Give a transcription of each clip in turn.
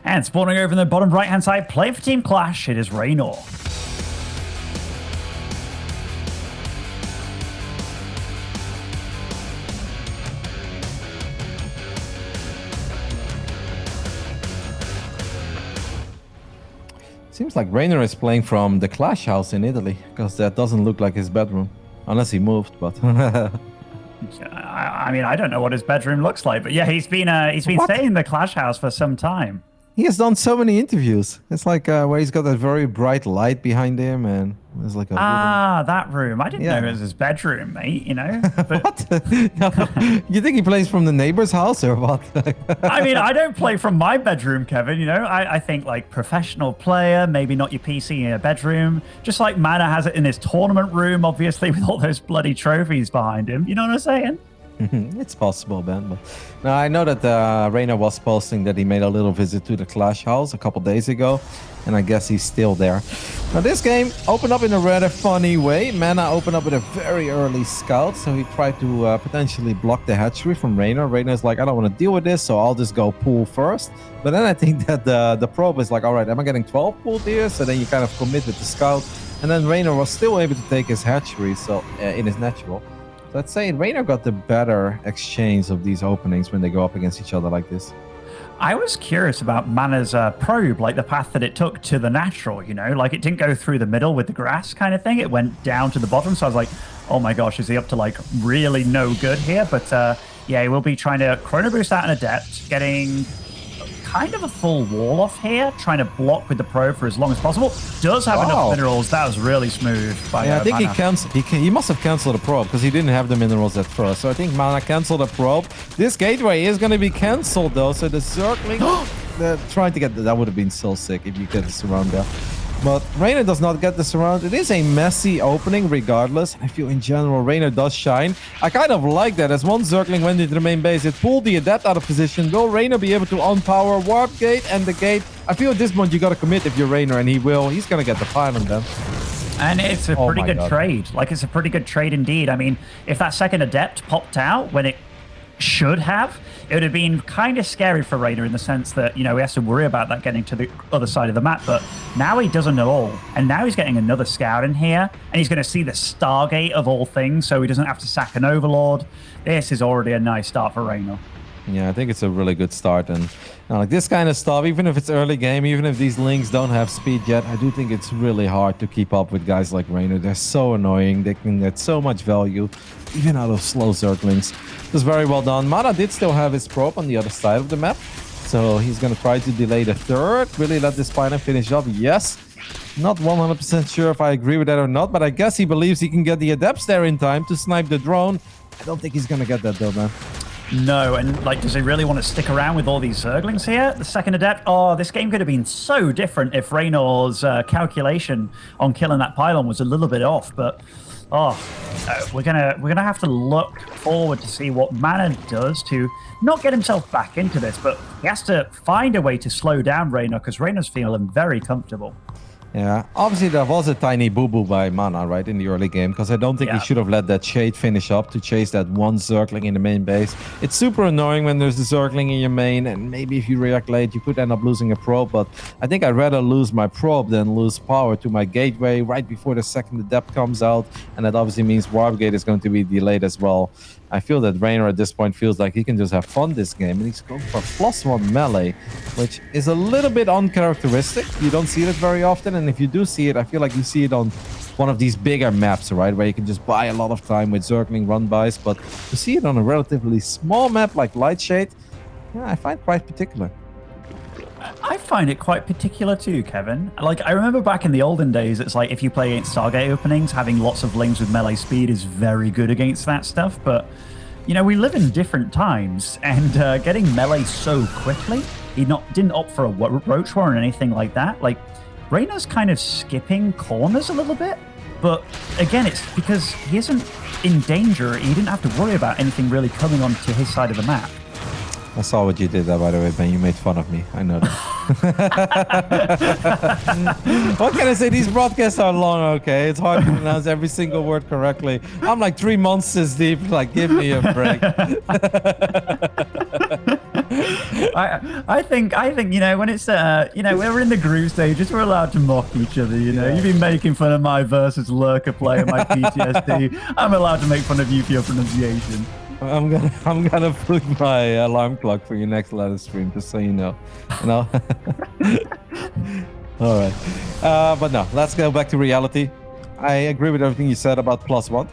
And spawning over in the bottom right-hand side, playing for Team Clash, it is Reynor. Seems like Reynor is playing from the Clash house in Italy, because that doesn't look like his bedroom. Unless he moved, but... I mean, I don't know what his bedroom looks like, but yeah, he's been staying in the Clash house for some time. He has done so many interviews. It's like where he's got that very bright light behind him, and there's like a that room. I didn't know it was his bedroom, mate. You know. But... What? No, you think he plays from the neighbor's house or what? I mean, I don't play from my bedroom, Kevin. You know, I think like professional player, maybe not your PC in a bedroom. Just like MaNa has it in his tournament room, obviously, with all those bloody trophies behind him. You know what I'm saying? It's possible, Ben. But now I know that Reynor was posting that he made a little visit to the Clash house a couple days ago, and I guess he's still there. Now this game opened up in a rather funny way. MaNa opened up with a very early scout, so he tried to potentially block the hatchery from Reynor. Reynor's like, I don't want to deal with this, so I'll just go pool first. But then I think that the probe is like, all right, am I getting 12 pooled here? So then you kind of commit with the scout, and then Reynor was still able to take his hatchery, so in his natural. Let's say Reynor got the better exchange of these openings when they go up against each other like this. I was curious about MaNa's probe, like the path that it took to the natural, you know? Like it didn't go through the middle with the grass kind of thing. It went down to the bottom. So I was like, oh my gosh, is he up to like really no good here? But yeah, he will be trying to chrono boost out an adept, getting kind of a full wall off here, trying to block with the probe for as long as possible. Does have enough minerals. That was really smooth by I think MaNa. he must have canceled the probe because he didn't have the minerals at first. So I think MaNa canceled the probe. This gateway is going to be canceled though. So the circling, trying to get that would have been so sick if you get the surround there. But Reynor does not get the surround. It is a messy opening regardless. I feel in general Reynor does shine. I kind of like that. As one circling went into the main base, it pulled the adept out of position. Will Reynor be able to unpower warp gate and the gate? I feel at this point you got to commit if you're Reynor, and he will. He's going to get the pylon then. And it's a pretty good trade. Like, it's a pretty good trade indeed. I mean, if that second adept popped out when it should have, it would have been kind of scary for Reynor in the sense that, you know, he has to worry about that getting to the other side of the map, but now he doesn't at all. And now he's getting another scout in here, and he's going to see the Stargate of all things, so he doesn't have to sack an Overlord. This is already a nice start for Reynor. Yeah, I think it's a really good start, and like this kind of stuff, even if it's early game, even if these links don't have speed yet, I do think it's really hard to keep up with guys like Reynor. They're so annoying. They can get so much value, even out of slow circlings. It was very well done. MaNa did still have his probe on the other side of the map, so he's going to try to delay the third. Really let this final finish up. Yes. Not 100% sure if I agree with that or not, but I guess he believes he can get the adepts there in time to snipe the drone. I don't think he's going to get that though, man. No, and like, does he really want to stick around with all these Zerglings here? The second adept, oh, this game could have been so different if Reynor's calculation on killing that pylon was a little bit off, but we're gonna have to look forward to see what MaNa does to not get himself back into this, but he has to find a way to slow down Reynor because Reynor's feeling very comfortable. Yeah, obviously there was a tiny boo-boo by MaNa, right, in the early game, because I don't think he should have let that shade finish up to chase that one circling in the main base. It's super annoying when there's the circling in your main, and maybe if you react late, you could end up losing a probe, but I think I'd rather lose my probe than lose power to my gateway right before the second adept comes out, and that obviously means warp gate is going to be delayed as well. I feel that Reynor at this point feels like he can just have fun this game, and he's going for +1 melee, which is a little bit uncharacteristic. You don't see it very often, and if you do see it, I feel like you see it on one of these bigger maps, right, where you can just buy a lot of time with circling run-bys, but to see it on a relatively small map like Lightshade, yeah, I find quite particular. I find it quite particular too, Kevin. Like, I remember back in the olden days, it's like if you play against Stargate openings, having lots of links with melee speed is very good against that stuff, but you know, we live in different times, and getting melee so quickly, he didn't opt for a Roach War or anything like that. Like, Reynor's kind of skipping corners a little bit, but again, it's because he isn't in danger. He didn't have to worry about anything really coming onto his side of the map. I saw what you did there, by the way, Ben. You made fun of me. I know that. What can I say? These broadcasts are long, okay? It's hard to pronounce every single word correctly. I'm like 3 months deep. Like, give me a break. I think when it's we're in the group stages, we're allowed to mock each other. You've been making fun of my versus lurker player, my PTSD. I'm allowed to make fun of you for your pronunciation. I'm gonna put my alarm clock for your next live stream, just so you know. All right, but no, let's go back to reality. I agree with everything you said about +1.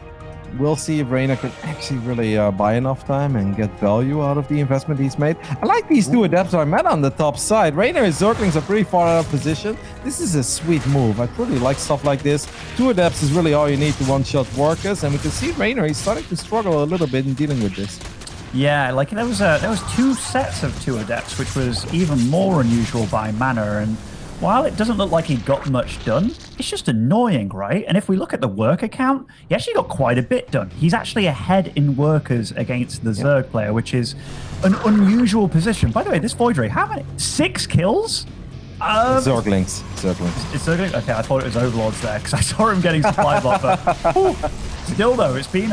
We'll see if Reynor can actually really buy enough time and get value out of the investment he's made. I like these two adepts are met on the top side. Reynor and Zerglings are pretty far out of position. This is a sweet move. I really like stuff like this. Two adepts is really all you need to one-shot workers, and we can see Reynor, he's starting to struggle a little bit in dealing with this. Yeah, like there was 2 sets of 2 adepts, which was even more unusual by MaNa, and while it doesn't look like he got much done, it's just annoying, right? And if we look at the worker count, he actually got quite a bit done. He's actually ahead in workers against the Zerg player, which is an unusual position. By the way, this Void Ray, how many? 6 kills? Zerglings. It's Zerglings? Okay, I thought it was Overlords there, because I saw him getting supply block, but still though, it's been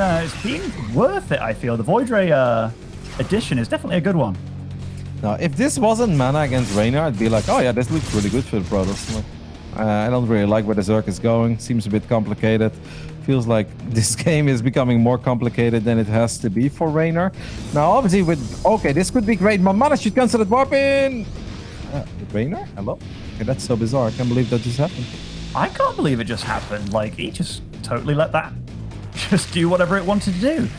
worth it, I feel. The Void Ray addition is definitely a good one. Now, if this wasn't MaNa against Reynor, I'd be like, oh yeah, this looks really good for the Protoss. I don't really like where the Zerg is going. Seems a bit complicated. Feels like this game is becoming more complicated than it has to be for Reynor. Now, obviously, this could be great. MaNa should cancel that warp in. Reynor? Hello? Okay, that's so bizarre. I can't believe that just happened. I can't believe it just happened. Like, he just totally let that just do whatever it wanted to do.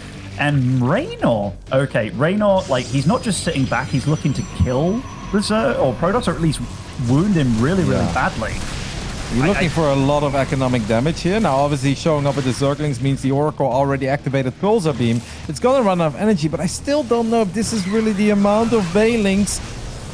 And Reynor, like, he's not just sitting back, he's looking to kill the Zerg, or Protoss, or at least wound him really badly. You're looking for a lot of economic damage here. Now, obviously, showing up with the Zerglings means the Oracle already activated Pulsar Beam. It's gonna run out of energy, but I still don't know if this is really the amount of Banelings.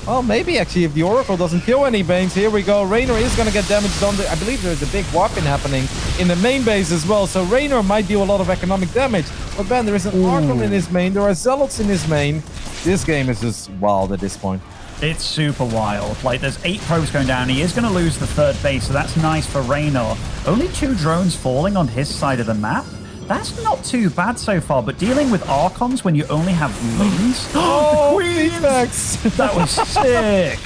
Well, maybe actually if the Oracle doesn't kill any Banes. Here we go. Reynor is going to get damage done. I believe there's a big warping happening in the main base as well. So Reynor might deal a lot of economic damage. But Ben, there is an Archon in his main. There are Zealots in his main. This game is just wild at this point. It's super wild. Like, there's 8 probes going down. He is going to lose the 3rd base, so that's nice for Reynor. Only 2 drones falling on his side of the map. That's not too bad so far, but dealing with Archons when you only have Loons... Oh, the Queens! That was sick!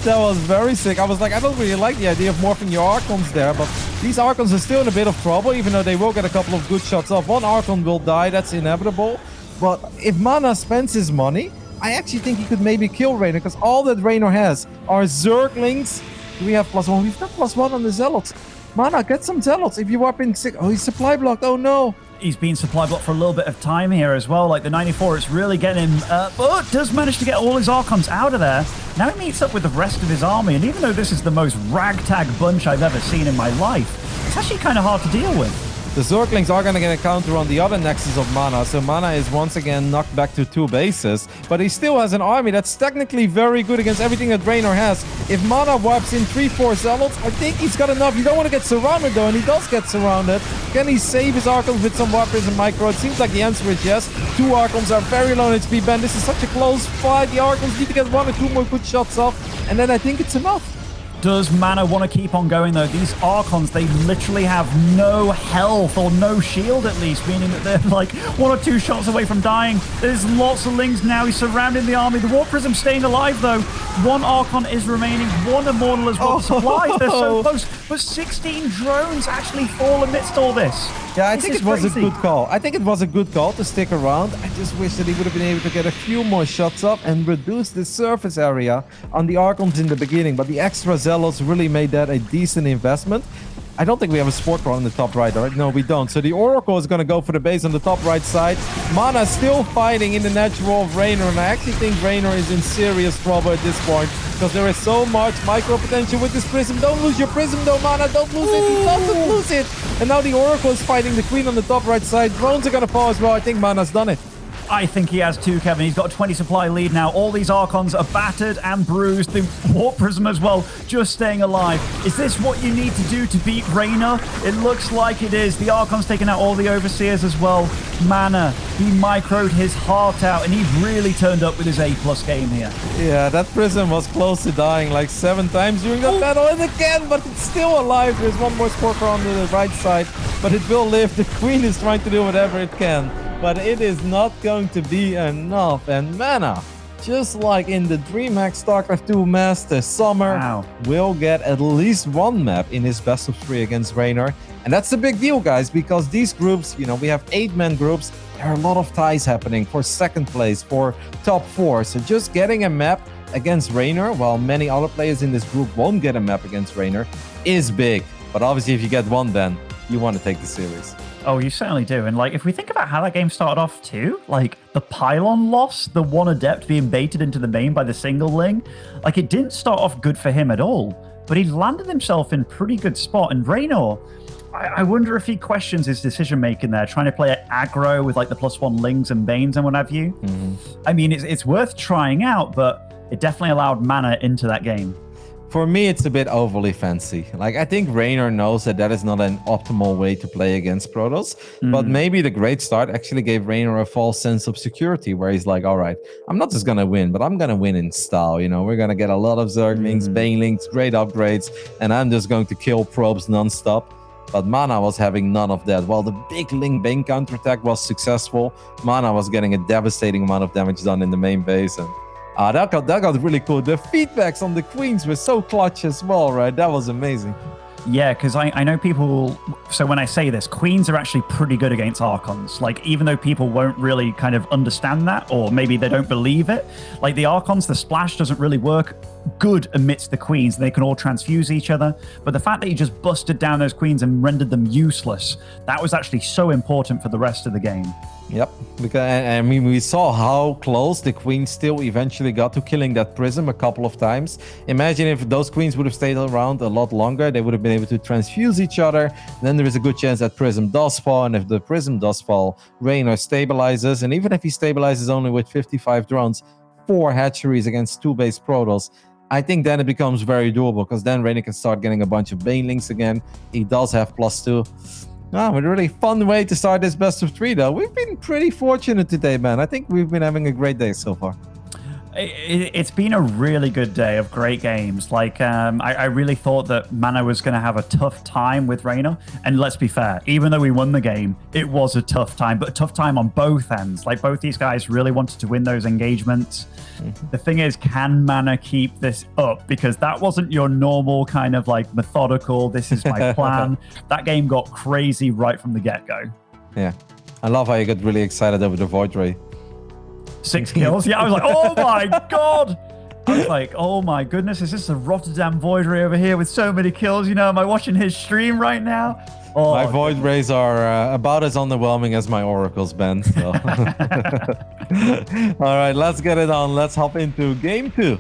That was very sick. I was like, I don't really like the idea of morphing your Archons there, but these Archons are still in a bit of trouble, even though they will get a couple of good shots off. One Archon will die, that's inevitable. But if MaNa spends his money, I actually think he could maybe kill Reynor, because all that Reynor has are Zerglings. Do we have +1? We've got +1 on the Zealots. MaNa, get some Zealots. If you warp in 6... Oh, he's supply blocked. Oh, no. He's been supply blocked for a little bit of time here as well. Like, the 94, it's really getting him... but does manage to get all his Archons out of there. Now he meets up with the rest of his army, and even though this is the most ragtag bunch I've ever seen in my life, it's actually kind of hard to deal with. The Zerglings are going to get a counter on the other nexus of MaNa, so MaNa is once again knocked back to 2 bases, but he still has an army that's technically very good against everything that Reynor has. If MaNa wipes in 3-4 Zealots, I think he's got enough. You don't want to get surrounded though, and he does get surrounded. Can he save his Archons with some Warpers and Micro? It seems like the answer is yes. 2 Archons are very low in HP, Ben. This is such a close fight. The Archons need to get 1 or 2 more good shots off, and then I think it's enough. Does MaNa want to keep on going, though? These Archons, they literally have no health or no shield, at least, meaning that they're like 1 or 2 shots away from dying. There's lots of Lings now. He's surrounding the army. The Warp Prism staying alive, though. 1 Archon is remaining. 1 Immortal as well. Supplies, they're so close. But 16 drones actually fall amidst all this. Yeah, I think it was a good call. I think it was a good call to stick around. I just wish that he would have been able to get a few more shots up and reduce the surface area on the Archons in the beginning. But the extra Zealots really made that a decent investment. I don't think we have a Sport Core on the top right, right? No, we don't. So the Oracle is going to go for the base on the top right side. MaNa still fighting in the natural of Reynor, and I actually think Reynor is in serious trouble at this point because there is so much micro potential with this Prism. Don't lose your Prism though, MaNa. Don't lose it. He doesn't lose it. And now the Oracle is fighting the Queen on the top right side. Drones are going to fall as well. I think MaNa's done it. I think he has too, Kevin. He's got a 20 supply lead now. All these Archons are battered and bruised. The Warp Prism as well, just staying alive. Is this what you need to do to beat Reynor? It looks like it is. The Archon's taking out all the Overseers as well. MaNa, he microed his heart out, and he really turned up with his A+ game here. Yeah, that Prism was close to dying like 7 times during that battle, and again, but it's still alive. There's 1 more Scorcher on the right side, but it will live. The Queen is trying to do whatever it can, but it is not going to be enough. And MaNa, just like in the DreamHack StarCraft 2 Master Summer, will get at least one map in his best of 3 against Reynor. And that's a big deal, guys, because these groups, you know, we have 8-man groups. There are a lot of ties happening for second place, for top 4. So just getting a map against Reynor, while many other players in this group won't get a map against Reynor, is big. But obviously, if you get one, then you want to take the series. Oh, you certainly do. And like, if we think about how that game started off too, like the Pylon loss, the one Adept being baited into the main by the single Ling, like it didn't start off good for him at all. But he landed himself in pretty good spot. And Reynor, I wonder if he questions his decision making there, trying to play aggro with like the +1 Lings and Banes and what have you. I mean, it's worth trying out, but it definitely allowed MaNa into that game. For me, it's a bit overly fancy. Like, I think Reynor knows that that is not an optimal way to play against Protoss. But maybe the great start actually gave Reynor a false sense of security, where he's like, all right, I'm not just going to win, but I'm going to win in style. You know, we're going to get a lot of Zerglings, Banelings, great upgrades, and I'm just going to kill probes nonstop. But MaNa was having none of that. While the big Ling Bane counterattack was successful, MaNa was getting a devastating amount of damage done in the main base. And that got really cool. The feedbacks on the queens were so clutch as well, right? That was amazing. Yeah, because I know people... So when I say this, queens are actually pretty good against Archons. Like, even though people won't really kind of understand that, or maybe they don't believe it, like the Archons, the splash doesn't really work good amidst the queens. They can all transfuse each other. But the fact that you just busted down those queens and rendered them useless, that was actually so important for the rest of the game. Yep, because I mean, we saw how close the queens still eventually got to killing that prism a couple of times. Imagine if those queens would have stayed around a lot longer, they would have been able to transfuse each other. Then there is a good chance that prism does fall, and if the prism does fall, Reynor stabilizes, and even if he stabilizes only with 55 drones, 4 hatcheries against 2 base Protoss, I think then it becomes very doable, because then Reynor can start getting a bunch of Banelings again. He does have +2. A really fun way to start this best of 3, though. We've been pretty fortunate today, man. I think we've been having a great day so far. It's been a really good day of great games. Like, I really thought that MaNa was going to have a tough time with Reynor. And let's be fair, even though we won the game, it was a tough time, but a tough time on both ends. Like, both these guys really wanted to win those engagements. The thing is, can MaNa keep this up? Because that wasn't your normal kind of like methodical, this is my plan. That game got crazy right from the get-go. Yeah. I love how you got really excited over the Void Ray. 6 kills. Yeah, I was like, oh my God. I was like, oh my goodness, is this a Rotterdam Void Ray over here with so many kills? You know, am I watching his stream right now? Oh, my Void Rays are about as underwhelming as my Oracles, Ben. So. All right, let's get it on. Let's hop into game 2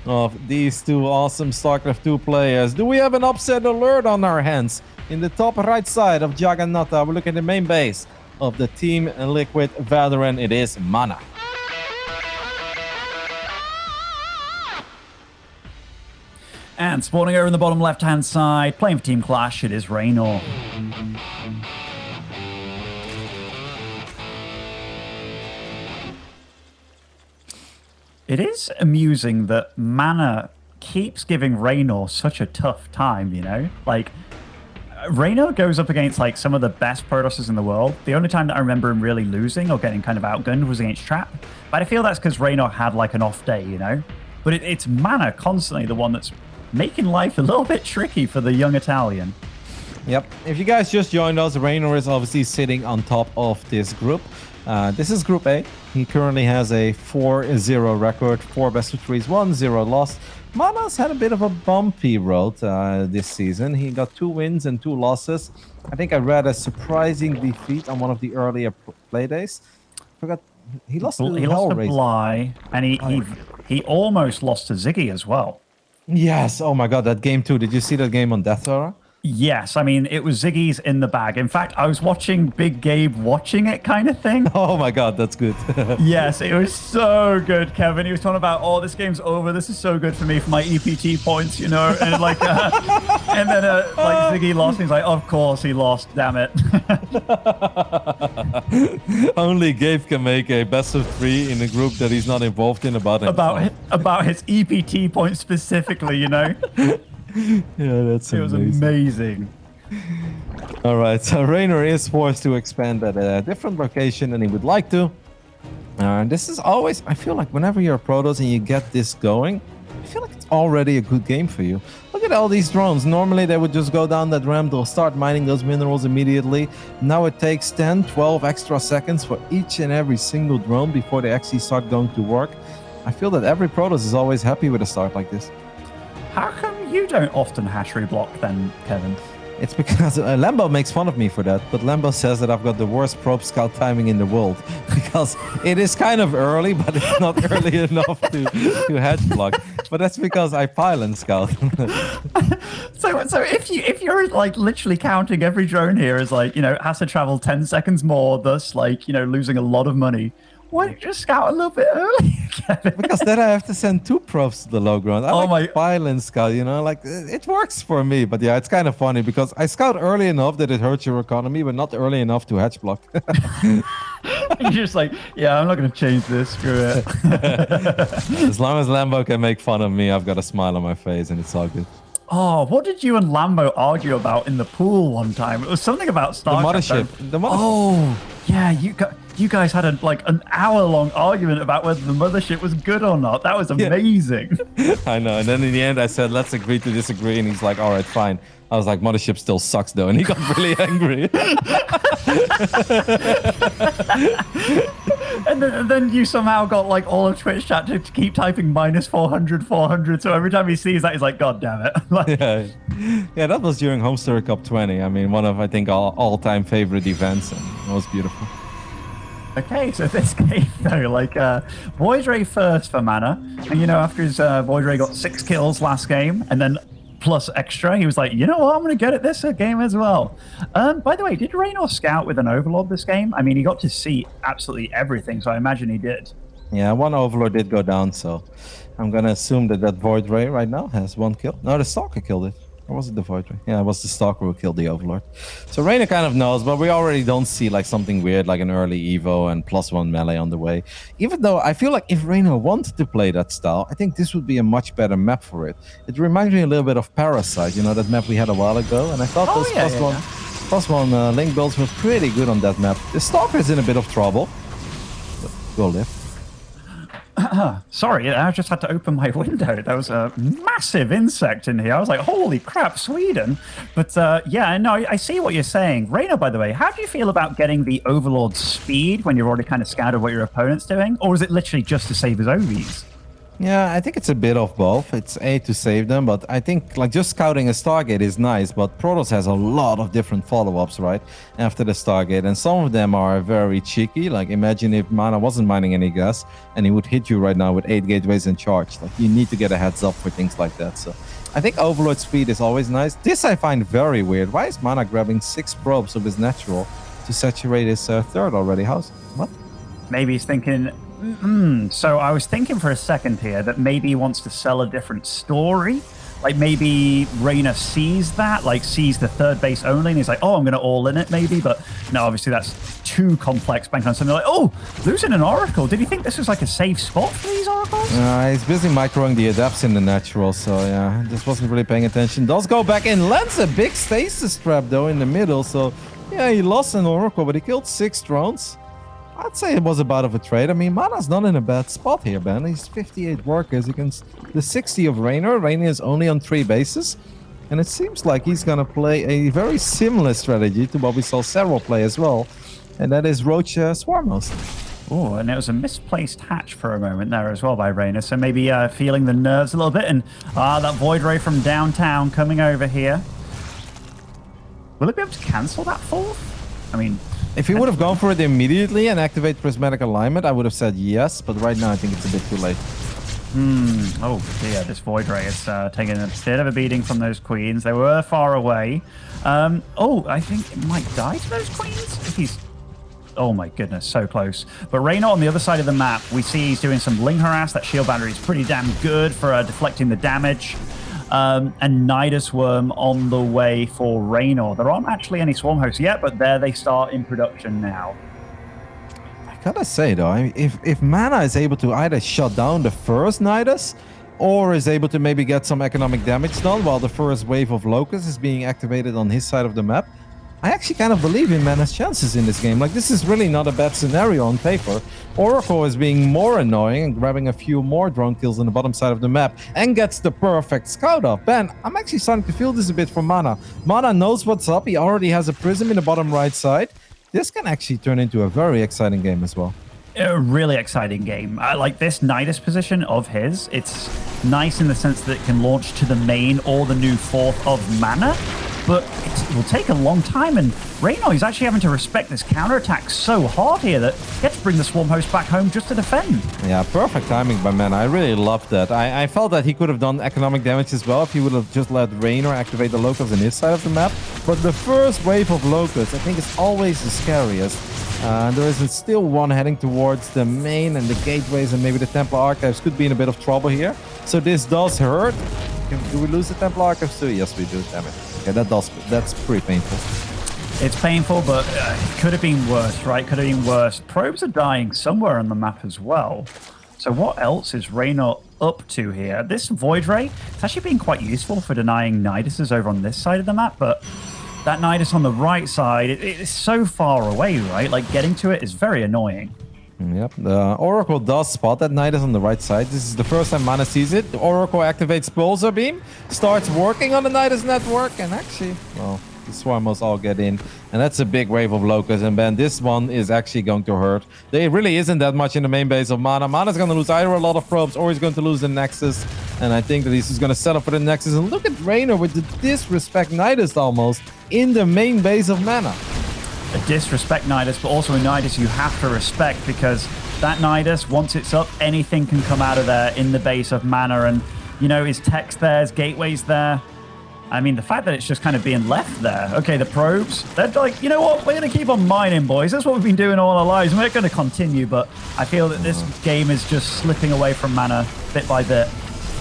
of these 2 awesome StarCraft 2 players. Do we have an upset alert on our hands? In the top right side of Jagannatha, we look at the main base of the Team Liquid veteran. It is MaNa. And spawning over in the bottom left-hand side, playing for Team Clash, it is Reynor. It is amusing that MaNa keeps giving Reynor such a tough time, you know? Like, Reynor goes up against, like, some of the best Protosses in the world. The only time that I remember him really losing or getting kind of outgunned was against Trap. But I feel that's because Reynor had, like, an off day, you know? But it's MaNa constantly the one that's making life a little bit tricky for the young Italian. Yep. If you guys just joined us, Reynor is obviously sitting on top of this group. This is Group A. He currently has a 4-0 record, 4 best of 3s, 1-0 loss. MaNa's had a bit of a bumpy road this season. He got 2 wins and 2 losses. I think I read a surprising defeat on one of the earlier play days. Forgot he lost to Bly, and he almost lost to Ziggy as well. Yes. Oh my God, that game too. Did you see that game on Death Aura? Yes, I mean, it was Ziggy's in the bag. In fact, I was watching Big Gabe watching it kind of thing. Oh my God, that's good. Yes, it was so good, Kevin. He was talking about, oh, this game's over. This is so good for me for my EPT points, you know? And like, and then like Ziggy lost. And he's like, of course he lost, damn it. Only Gabe can make a best of 3 in a group that he's not involved in about his EPT points specifically, you know? Yeah, that's amazing. It was amazing. All right, so Reynor is forced to expand at a different location than he would like to. This is always, I feel like whenever you're a Protoss and you get this going, I feel like it's already a good game for you. Look at all these drones. Normally they would just go down that ramp, they'll start mining those minerals immediately. Now it takes 10, 12 extra seconds for each and every single drone before they actually start going to work. I feel that every Protoss is always happy with a start like this. How come you don't often hatchery block then, Kevin? It's because Lambo makes fun of me for that, but Lambo says that I've got the worst probe scout timing in the world because it is kind of early, but it's not early enough to hedge block. But that's because I pylon scout. So if you're like literally counting every drone here as like, you know, has to travel 10 seconds more, thus like, you know, losing a lot of money. Why don't you just scout a little bit early, Kevin? Because then I have to send 2 probes to the low ground. I like pylon scout, you know, like it works for me. But yeah, it's kind of funny because I scout early enough that it hurts your economy, but not early enough to hedge block. You're just like, yeah, I'm not going to change this. Screw it. As long as Lambo can make fun of me, I've got a smile on my face and it's all good. Oh, what did you and Lambo argue about in the pool one time? It was something about StarCraft. The mothership. Oh, yeah, you guys had an hour-long argument about whether the mothership was good or not. That was amazing. Yeah. I know. And then in the end, I said, let's agree to disagree. And he's like, all right, fine. I was like, mothership still sucks, though. And he got really angry. and then you somehow got like all of Twitch chat to keep typing -400, 400. So every time he sees that, he's like, God damn it. Like, yeah, that was during Homestory Cup 20. I mean, one of, I think, all-time favorite events. And it was beautiful. Okay, so this game though, like Void Ray first for MaNa, and you know after his Void Ray got 6 kills last game, and then plus extra, he was like, you know what, I'm gonna get it this game as well. By the way, did Reynor scout with an Overlord this game? I mean, he got to see absolutely everything, so I imagine he did. Yeah, one Overlord did go down, so I'm gonna assume that Void Ray right now has 1 kill. No, the Stalker killed it. Or was it the Void Ray? Yeah, it was the Stalker who killed the Overlord. So Reynor kind of knows, but we already don't see like something weird like an early Evo and +1 melee on the way. Even though I feel like if Reynor wanted to play that style, I think this would be a much better map for it. It reminds me a little bit of Parasite, you know, that map we had a while ago. And I thought those +1 link builds were pretty good on that map. The Stalker is in a bit of trouble. But go live. Sorry, I just had to open my window. There was a massive insect in here. I was like, holy crap, Sweden. But yeah, no, I see what you're saying. Reynor, by the way, how do you feel about getting the Overlord speed when you've already kind of scouted what your opponent's doing? Or is it literally just to save his OVs? Yeah, I think it's a bit of both. It's to save them, but I think like just scouting a Stargate is nice, but Protoss has a lot of different follow-ups, right, after the Stargate, and some of them are very cheeky. Like imagine if MaNa wasn't mining any gas and he would hit you right now with 8 gateways in charge. Like you need to get a heads up for things like that. So I think Overlord speed is always nice. This I find very weird. Why is MaNa grabbing 6 probes of his natural to saturate his third already? What? Maybe he's thinking... So I was thinking for a second here that maybe he wants to sell a different story. Like maybe Reynor sees that, like sees the third base only, and he's like, oh, I'm going to all in it maybe. But no, obviously that's too complex. Bank on something like, oh, losing an Oracle. Did he think this was like a safe spot for these Oracles? He's busy microing the adapts in the natural, so yeah, just wasn't really paying attention. Does go back in, lands a big stasis trap though in the middle. So yeah, he lost an Oracle, but he killed 6 drones. I'd say it was a bit of a trade. I mean, MaNa's not in a bad spot here, Ben. He's 58 workers against the 60 of Reynor. Reynor is only on 3 bases. And it seems like he's going to play a very similar strategy to what we saw several play as well. And that is Roach Swarmhost. Oh, and it was a misplaced hatch for a moment there as well by Reynor. So maybe feeling the nerves a little bit. And that Void Ray from downtown coming over here. Will it be able to cancel that 4th? I mean... If he would have gone for it immediately and activate Prismatic Alignment, I would have said yes, but right now I think it's a bit too late. Oh dear, this Void Ray is taking a bit of a beating from those queens. They were far away. Oh, I think it might die to those queens if he's... Oh my goodness, so close. But Reynor on the other side of the map, we see he's doing some Ling Harass. That shield battery is pretty damn good for deflecting the damage. And Nidus Worm on the way for Reynor. There aren't actually any Swarm Hosts yet, but there they start in production now. I gotta say though, I mean, if MaNa is able to either shut down the first Nidus, or is able to maybe get some economic damage done while the first wave of Locusts is being activated on his side of the map, I actually kind of believe in MaNa's chances in this game. Like, this is really not a bad scenario on paper. Oracle is being more annoying and grabbing a few more drone kills on the bottom side of the map and gets the perfect scout off. Ben, I'm actually starting to feel this a bit from MaNa. MaNa knows what's up. He already has a prism in the bottom right side. This can actually turn into a very exciting game as well. A really exciting game. I like this Nidus position of his. It's nice in the sense that it can launch to the main or the new fourth of MaNa, but it will take a long time, and Reynor is actually having to respect this counterattack so hard here that he gets to bring the Swarm Host back home just to defend. Yeah, perfect timing by MaNa. I really loved that. I felt that he could have done economic damage as well if he would have just let Reynor activate the locals on his side of the map. But the first wave of locals, I think, is always the scariest. There is still one heading towards the main, and the gateways and maybe the Templar Archives could be in a bit of trouble here. So this does hurt. Do we lose the Templar Archives too? Yes, we do. Damn it. Okay, that's pretty painful. It's painful, but it could have been worse, right? Could have been worse. Probes are dying somewhere on the map as well. So what else is Reynor up to here? This Void Ray, it's actually been quite useful for denying Niduses over on this side of the map, but that Nidus on the right side, it's so far away, right? Like, getting to it is very annoying. Yep, the Oracle does spot that Nidus on the right side. This is the first time MaNa sees it. The Oracle activates Pulsar Beam, starts working on the Nidus network, and actually, well, the Swarmos all get in. And that's a big wave of Locusts, and Ben, this one is actually going to hurt. There really isn't that much in the main base of MaNa. MaNa's going to lose either a lot of probes or he's going to lose the Nexus. And I think that he's just going to set up for the Nexus. And look at Reynor with the disrespect Nidus almost in the main base of MaNa. A disrespect Nidus, but also a Nidus you have to respect, because that Nidus, once it's up, anything can come out of there in the base of MaNa. And, you know, his tech's there, his gateway's there. I mean, the fact that it's just kind of being left there. Okay, the probes, they're like, you know what? We're going to keep on mining, boys. That's what we've been doing all our lives, and we're going to continue. But I feel that this game is just slipping away from MaNa bit by bit.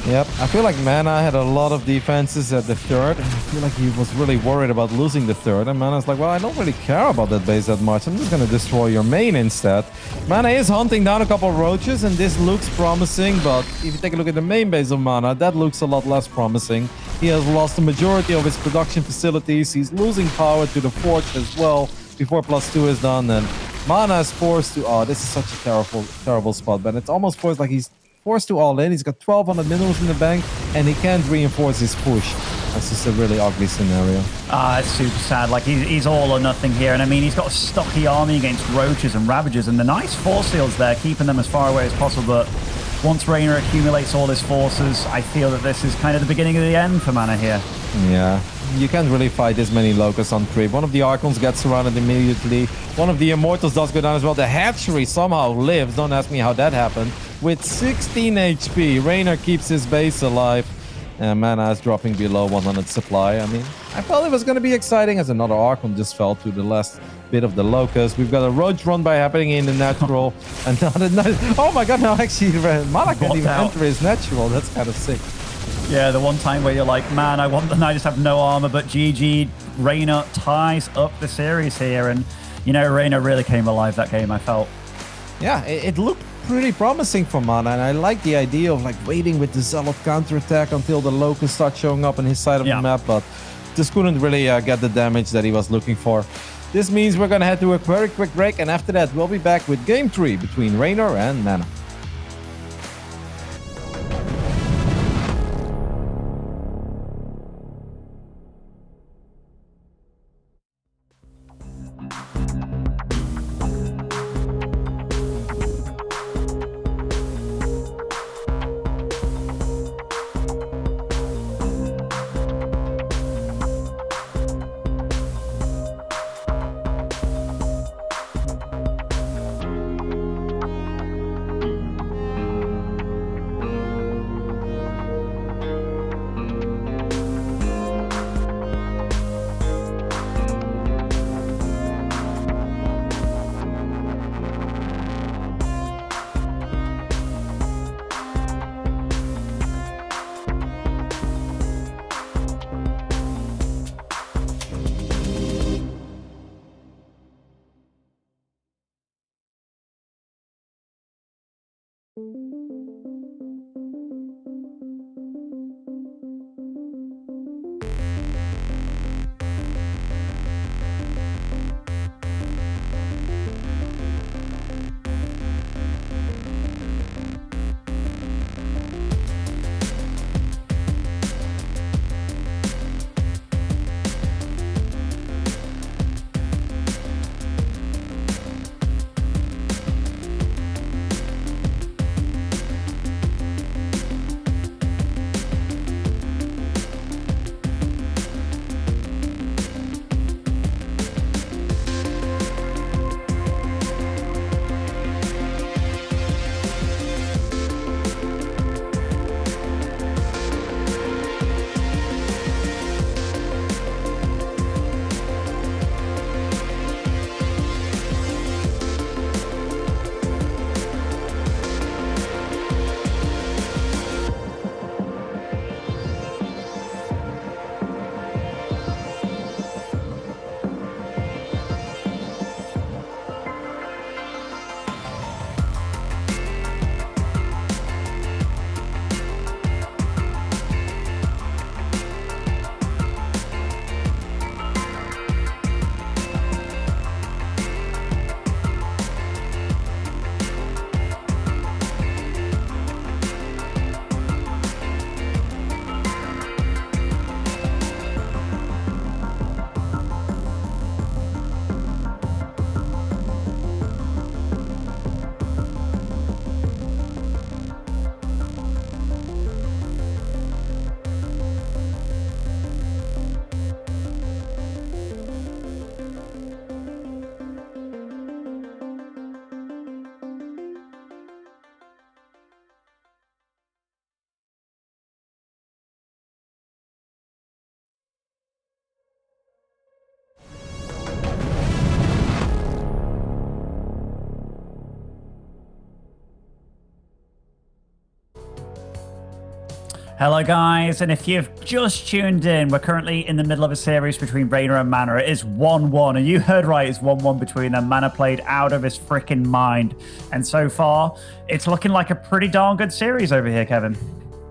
Yep, I feel like MaNa had a lot of defenses at the third, and I feel like he was really worried about losing the third, and MaNa's like, well, I don't really care about that base that much. I'm just going to destroy your main instead. MaNa is hunting down a couple of roaches, and this looks promising, but if you take a look at the main base of MaNa, that looks a lot less promising. He has lost the majority of his production facilities. He's losing power to the forge as well before +2 is done, and MaNa is forced to... Oh, this is such a terrible spot, but it's almost forced like he's forced to all in. He's got 1,200 minerals in the bank, and he can't reinforce his push. That's just a really ugly scenario. It's super sad. Like, he's all or nothing here. And I mean, he's got a stocky army against roaches and ravagers, and the nice force seals there, keeping them as far away as possible. But once Reynor accumulates all his forces, I feel that this is kind of the beginning of the end for MaNa here. Yeah, you can't really fight this many Locusts on creep. One of the Archons gets surrounded immediately. One of the Immortals does go down as well. The Hatchery somehow lives. Don't ask me how that happened. With 16 HP, Reynor keeps his base alive. And MaNa is dropping below 100 supply. I mean, I felt it was going to be exciting as another Archon just fell to the last bit of the Locust. We've got a Roach run by happening in the natural. And oh my god, now actually MaNa can't even enter his natural. That's kind of sick. Yeah, the one time where you're like, man, I want the Nidus to have no armor, but GG, Reynor ties up the series here. And, you know, Reynor really came alive that game, I felt. Yeah, it looked pretty promising for MaNa, and I like the idea of like waiting with the Zealot counterattack until the Locusts start showing up on his side of the map, but just couldn't really get the damage that he was looking for. This means we're going to head to a very quick break, and after that we'll be back with Game 3 between Reynor and MaNa. Hello guys, and if you've just tuned in, we're currently in the middle of a series between Reynor and MaNa. It is 1-1, and you heard right, it's 1-1 between them. MaNa played out of his freaking mind, and so far, it's looking like a pretty darn good series over here, Kevin.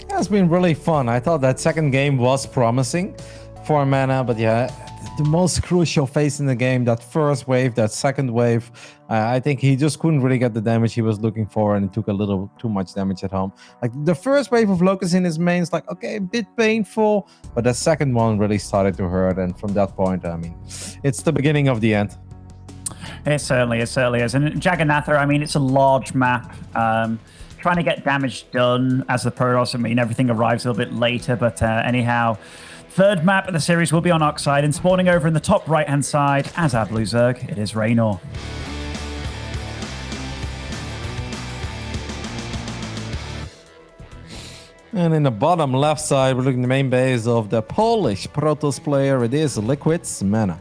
Yeah, it's been really fun. I thought that second game was promising for MaNa, but yeah, the most crucial phase in the game, that first wave, that second wave, I think he just couldn't really get the damage he was looking for, and it took a little too much damage at home. Like the first wave of Locust in his main is like, okay, a bit painful, but the second one really started to hurt, and from that point, I mean, it's the beginning of the end. It certainly is. And Jagannatha, I mean, it's a large map. Trying to get damage done as the Protoss, I mean, everything arrives a little bit later, but anyhow, third map of the series will be on Arc side, and spawning over in the top right-hand side, as our Blue Zerg, it is Reynor. And in the bottom left side, we're looking at the main base of the Polish Protoss player. It is Liquid's MaNa.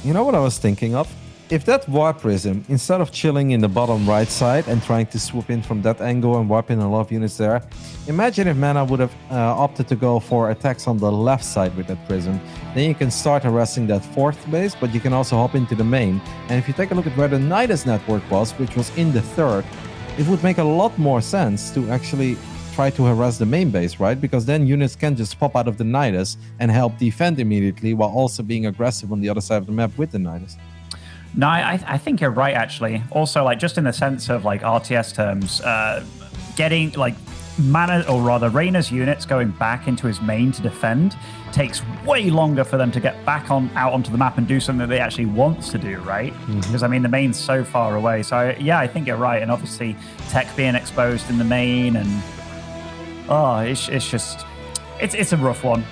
You know what I was thinking of? If that Warp Prism, instead of chilling in the bottom right side and trying to swoop in from that angle and warp in a lot of units there, imagine if MaNa would have opted to go for attacks on the left side with that Prism. Then you can start harassing that fourth base, but you can also hop into the main. And if you take a look at where the Nidus network was, which was in the third, it would make a lot more sense to actually try to harass the main base, right? Because then units can just pop out of the Nidus and help defend immediately while also being aggressive on the other side of the map with the Nidus. No, I think you're right, actually. Also, like, just in the sense of, like, RTS terms, getting, like, MaNa, or rather, Reynor's units going back into his main to defend takes way longer for them to get back out onto the map and do something that they actually want to do, right? Because, I mean, the main's so far away. So, yeah, I think you're right. And obviously, tech being exposed in the main, and, it's just, it's a rough one.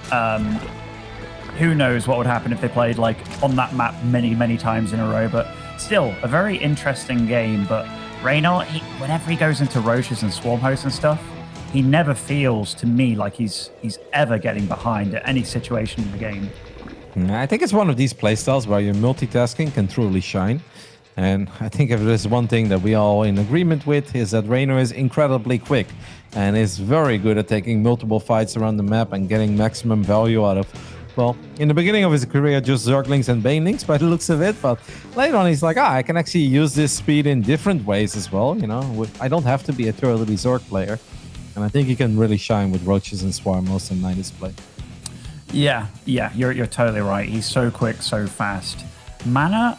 Who knows what would happen if they played like on that map many times in a row, but still a very interesting game. But Reynor, whenever he goes into Roaches and Swarm Hosts and stuff, he never feels to me like he's ever getting behind at any situation in the game. I think it's one of these playstyles where your multitasking can truly shine. And I think if there's one thing that we are all in agreement with, is that Reynor is incredibly quick and is very good at taking multiple fights around the map and getting maximum value out of, well, in the beginning of his career, just Zerglings and Banelings by the looks of it. But later on, he's like, I can actually use this speed in different ways as well. You know, I don't have to be a thoroughly Zerg player. And I think he can really shine with Roaches and Swarmos and Nidus play. Yeah, you're totally right. He's so quick, so fast. MaNa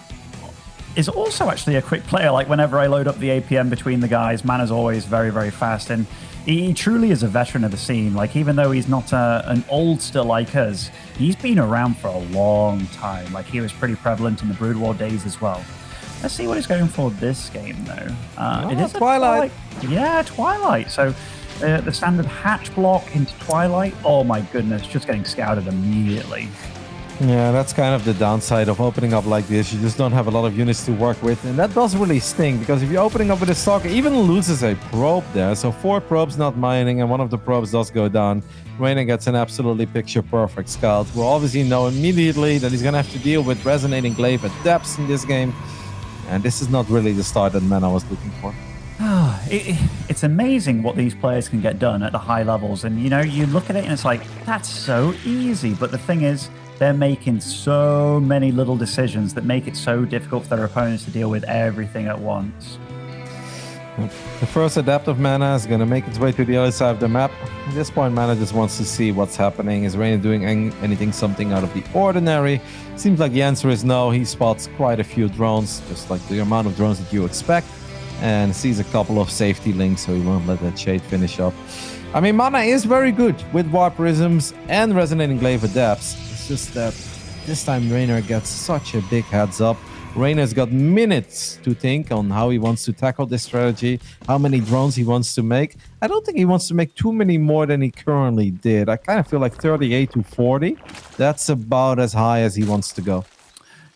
is also actually a quick player. Like, whenever I load up the APM between the guys, MaNa's always very fast. And he truly is a veteran of the scene. Like, even though he's not an oldster like us, he's been around for a long time. Like, he was pretty prevalent in the Brood War days as well. Let's see what he's going for this game, though. It is Twilight. Yeah, Twilight. So the standard hatch block into Twilight. Oh my goodness, just getting scouted immediately. Yeah, that's kind of the downside of opening up like this. You just don't have a lot of units to work with, and that does really sting, because if you're opening up with a Stalker, even loses a probe there, so 4 probes not mining, and one of the probes does go down. Reynor gets an absolutely picture-perfect scout. We'll obviously know immediately that he's going to have to deal with Resonating Glaive at depths in this game, and this is not really the start that MaNa was looking for. It's amazing what these players can get done at the high levels, and you know, you look at it and it's like, that's so easy, but the thing is, they're making so many little decisions that make it so difficult for their opponents to deal with everything at once. The first adaptive MaNa is going to make its way to the other side of the map. At this point, MaNa just wants to see what's happening. Is Reynor doing something out of the ordinary? Seems like the answer is no. He spots quite a few drones, just like the amount of drones that you expect, and sees a couple of safety links, so he won't let that shade finish up. I mean, MaNa is very good with Warp Prisms and Resonating Glaive Adapts. It's just that this time Reynor gets such a big heads up. Reynor's got minutes to think on how he wants to tackle this strategy, how many drones he wants to make. I don't think he wants to make too many more than he currently did. I kind of feel like 38 to 40. That's about as high as he wants to go.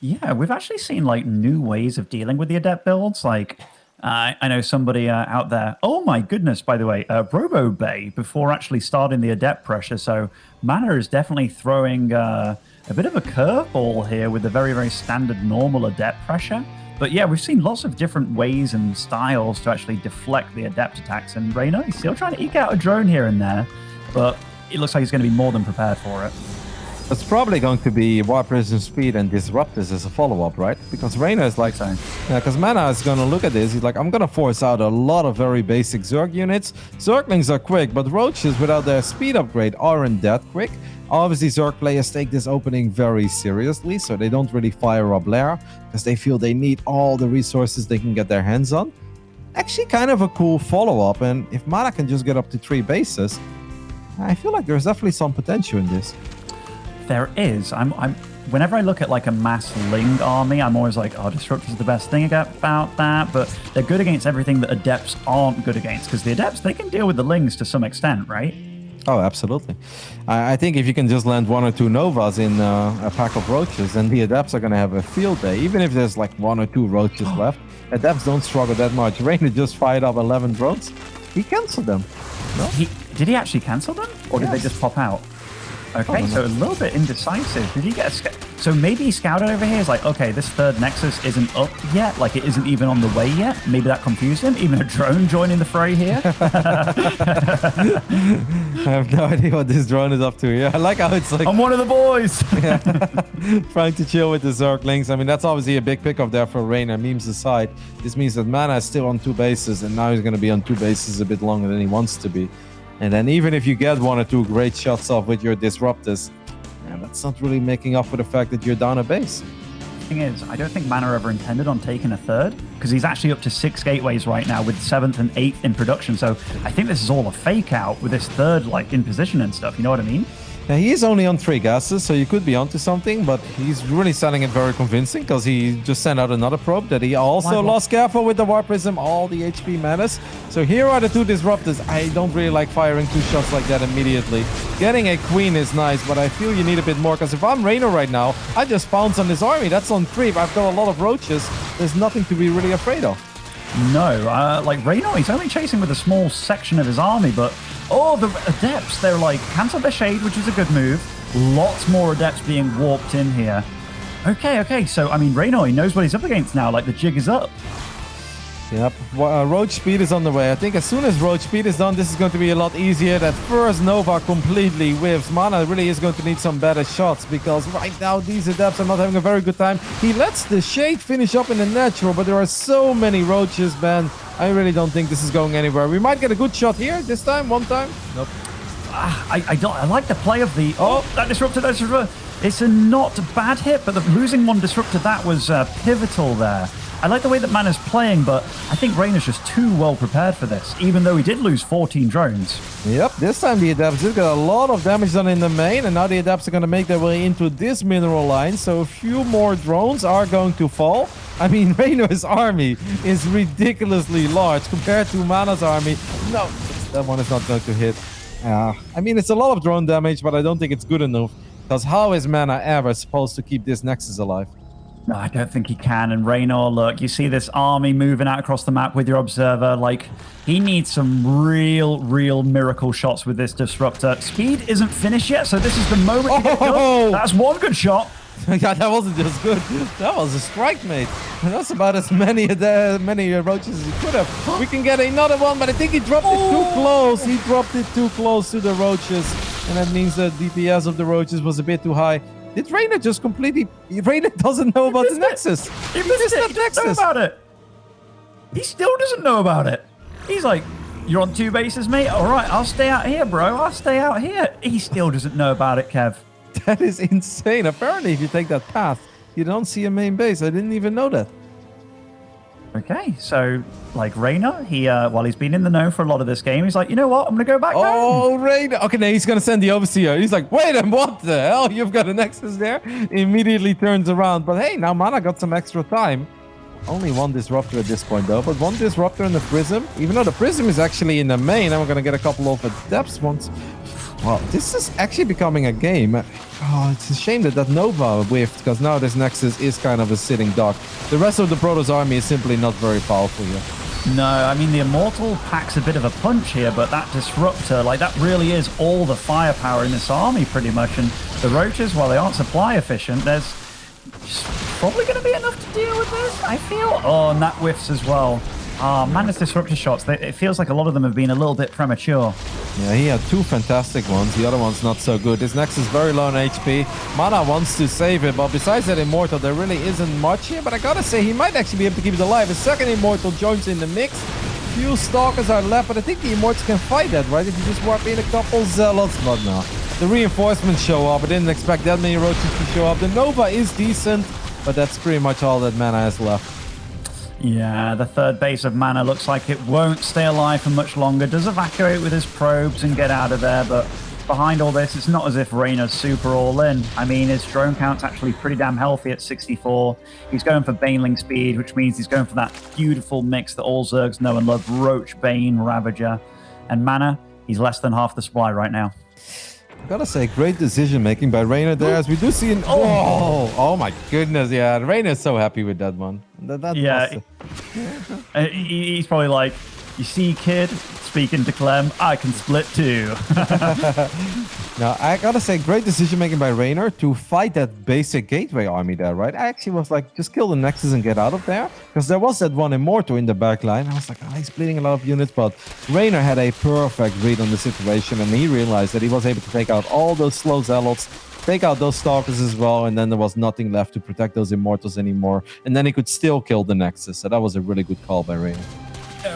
Yeah, we've actually seen like new ways of dealing with the Adept builds. Like, I know somebody out there. Oh my goodness, by the way, Robo Bay before actually starting the Adept pressure. So MaNa is definitely throwing a bit of a curveball here with the very standard normal Adept pressure. But yeah, we've seen lots of different ways and styles to actually deflect the Adept attacks, and Reynor, he's still trying to eke out a drone here and there, but it looks like he's going to be more than prepared for it. It's probably going to be Warp Prism Speed and Disruptors as a follow-up, right? Because Reynor is like, because MaNa is going to look at this. He's like, I'm going to force out a lot of very basic Zerg units. Zerglings are quick, but Roaches without their speed upgrade aren't that quick. Obviously, Zerg players take this opening very seriously, so they don't really fire up Lair because they feel they need all the resources they can get their hands on. Actually, kind of a cool follow-up, and if MaNa can just get up to 3 bases, I feel like there's definitely some potential in this. There is. Whenever I look at like a mass Ling army, I'm always like, oh, Disruptor's the best thing about that, but they're good against everything that Adepts aren't good against, because the Adepts, they can deal with the Lings to some extent, right? Oh, absolutely. I think if you can just land 1 or 2 Novas in a pack of Roaches, then the Adepts are going to have a field day. Even if there's like 1 or 2 Roaches left, Adepts don't struggle that much. Reynor just fired up 11 drones. He canceled them. No? Did he actually cancel them? Or did they just pop out? Okay, so a little bit indecisive. Did he get a scout? So maybe he scouted over here. He's like, okay, this third Nexus isn't up yet. Like, it isn't even on the way yet. Maybe that confused him. Even a drone joining the fray here. I have no idea what this drone is up to. Yeah, I like how it's like... I'm one of the boys! Yeah. Trying to chill with the Zerglings. I mean, that's obviously a big pickup there for Reynor, memes aside. This means that MaNa is still on 2 bases, and now he's going to be on 2 bases a bit longer than he wants to be. And then even if you get 1 or 2 great shots off with your Disruptors, that's not really making up for the fact that you're down a base. The thing is, I don't think MaNa ever intended on taking a third, because he's actually up to 6 gateways right now with 7th and 8th in production. So I think this is all a fake out with this third like in position and stuff. You know what I mean? Yeah, he is only on 3 gases, so you could be onto something, but he's really selling it very convincing because he just sent out another probe that he also lost careful with the Warp Prism, all the HP Menace. So here are the 2 Disruptors. I don't really like firing 2 shots like that immediately. Getting a Queen is nice, but I feel you need a bit more, because if I'm Reynor right now, I just pounce on this army. That's on creep. I've got a lot of Roaches. There's nothing to be really afraid of. No, like Reynor, he's only chasing with a small section of his army, but oh, the Adepts, they're like, cancel their shade, which is a good move. Lots more Adepts being warped in here. Okay, so, I mean, Reynor, he knows what he's up against now, like the jig is up. Yep, Roach Speed is on the way. I think as soon as Roach Speed is done, this is going to be a lot easier. That first Nova completely whiffs. MaNa really is going to need some better shots, because right now these Adepts are not having a very good time. He lets the Shade finish up in the natural, but there are so many Roaches, man. I really don't think this is going anywhere. We might get a good shot here this time, one time. Nope. I like the play of the... Oh, that Disruptor. It's a not bad hit, but losing 1 Disruptor, that was pivotal there. I like the way that MaNa's playing, but I think Reynor's just too well prepared for this, even though he did lose 14 drones. Yep, this time the Adepts did get a lot of damage done in the main, and now the Adepts are going to make their way into this mineral line, so a few more drones are going to fall. I mean, Reynor's army is ridiculously large compared to MaNa's army. No, that one is not going to hit. I mean, it's a lot of drone damage, but I don't think it's good enough, because how is MaNa ever supposed to keep this Nexus alive? No, I don't think he can. And Reynor, look, you see this army moving out across the map with your Observer. Like, he needs some real miracle shots with this Disruptor. Speed isn't finished yet, so this is the moment to get done. That's 1 good shot. Yeah, that wasn't just good. That was a strike, mate. That's about as many Roaches as he could have. We can get another one, but I think he dropped it too close. He dropped it too close to the Roaches, and that means the DPS of the Roaches was a bit too high. Did Reynor just completely... Reynor doesn't know about the Nexus. He missed it. He doesn't know about it. He still doesn't know about it. He's like, you're on 2 bases, mate? All right, I'll stay out here, bro. I'll stay out here. He still doesn't know about it, Kev. That is insane. Apparently, if you take that path, you don't see a main base. I didn't even know that. Okay, so, like, Reynor, he, while he's been in the know for a lot of this game, he's like, you know what? I'm going to go back home. Reynor. Okay, now he's going to send the Overseer. He's like, wait a minute, what the hell? You've got a Nexus there? Immediately turns around. But hey, now MaNa got some extra time. Only 1 Disruptor at this point, though. But 1 Disruptor in the Prism. Even though the Prism is actually in the main, and we're going to get a couple of Adepts once. Well, this is actually becoming a game. Oh, it's a shame that Nova whiffed, because now this Nexus is kind of a sitting duck. The rest of the Protoss army is simply not very powerful here. No, I mean, the Immortal packs a bit of a punch here, but that Disruptor, like, that really is all the firepower in this army, pretty much. And the Roaches, while they aren't supply efficient, there's... probably going to be enough to deal with this, I feel. Oh, and that whiffs as well. MaNa's disruptor shots, it feels like a lot of them have been a little bit premature. Yeah, he had 2 fantastic ones. The other one's not so good. His Nexus is very low on HP. MaNa wants to save it, but besides that Immortal, there really isn't much here. But I gotta say, he might actually be able to keep it alive. His second Immortal joins in the mix. Few Stalkers are left, but I think the Immortals can fight that, right? If you just warp in a couple Zealots, but no. The reinforcements show up. I didn't expect that many Roaches to show up. The Nova is decent, but that's pretty much all that MaNa has left. Yeah, the third base of MaNa looks like it won't stay alive for much longer. Does evacuate with his probes and get out of there, but behind all this, it's not as if Reynor's super all in. I mean, his drone count's actually pretty damn healthy at 64. He's going for Baneling speed, which means he's going for that beautiful mix that all Zergs know and love, Roach, Bane, Ravager. And MaNa, he's less than half the supply right now. Gotta say, great decision making by Reynor there, as we do see an oh my goodness, yeah, Reynor's so happy with that one. Yeah, he's probably like, you see, kid, speaking to Clem, I can split too. Now, I gotta say, great decision making by Reynor to fight that basic gateway army there, right? I actually was like, just kill the Nexus and get out of there, because there was that one Immortal in the back line. I was like, oh, he's bleeding a lot of units, but Reynor had a perfect read on the situation, and he realized that he was able to take out all those slow Zealots, take out those Stalkers as well, and then there was nothing left to protect those Immortals anymore, and then he could still kill the Nexus. So that was a really good call by Reynor.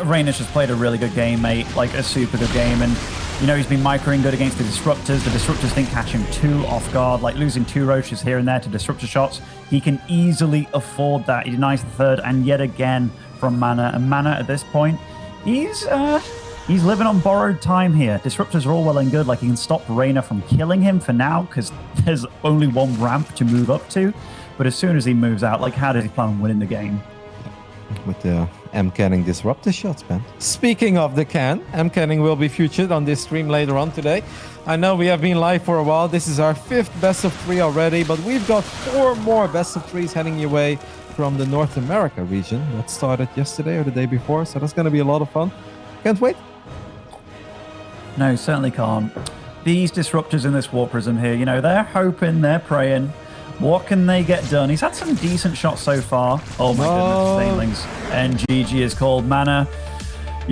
Reynor's just played a really good game, mate, like a super good game, and you know, he's been microing good against the Disruptors. The Disruptors didn't catch him too off guard, like losing 2 Roaches here and there to Disruptor shots. He can easily afford that. He denies the third, and yet again from MaNa. And MaNa at this point, he's living on borrowed time here. Disruptors are all well and good, like he can stop Reynor from killing him for now, because there's only one ramp to move up to. But as soon as he moves out, like how does he plan on winning the game? With the M-canning disruptor shots, man. Speaking of the can, M-canning will be featured on this stream later on today. I know we have been live for a while. This is our 5th best of 3 already, but we've got 4 more best of 3s heading your way from the North America region. That started yesterday or the day before, so that's going to be a lot of fun. Can't wait. No, certainly can't. These Disruptors in this War Prism here, you know, they're hoping, they're praying. What can they get done? He's had some decent shots so far. Oh my goodness, Banelings. And GG is called. MaNa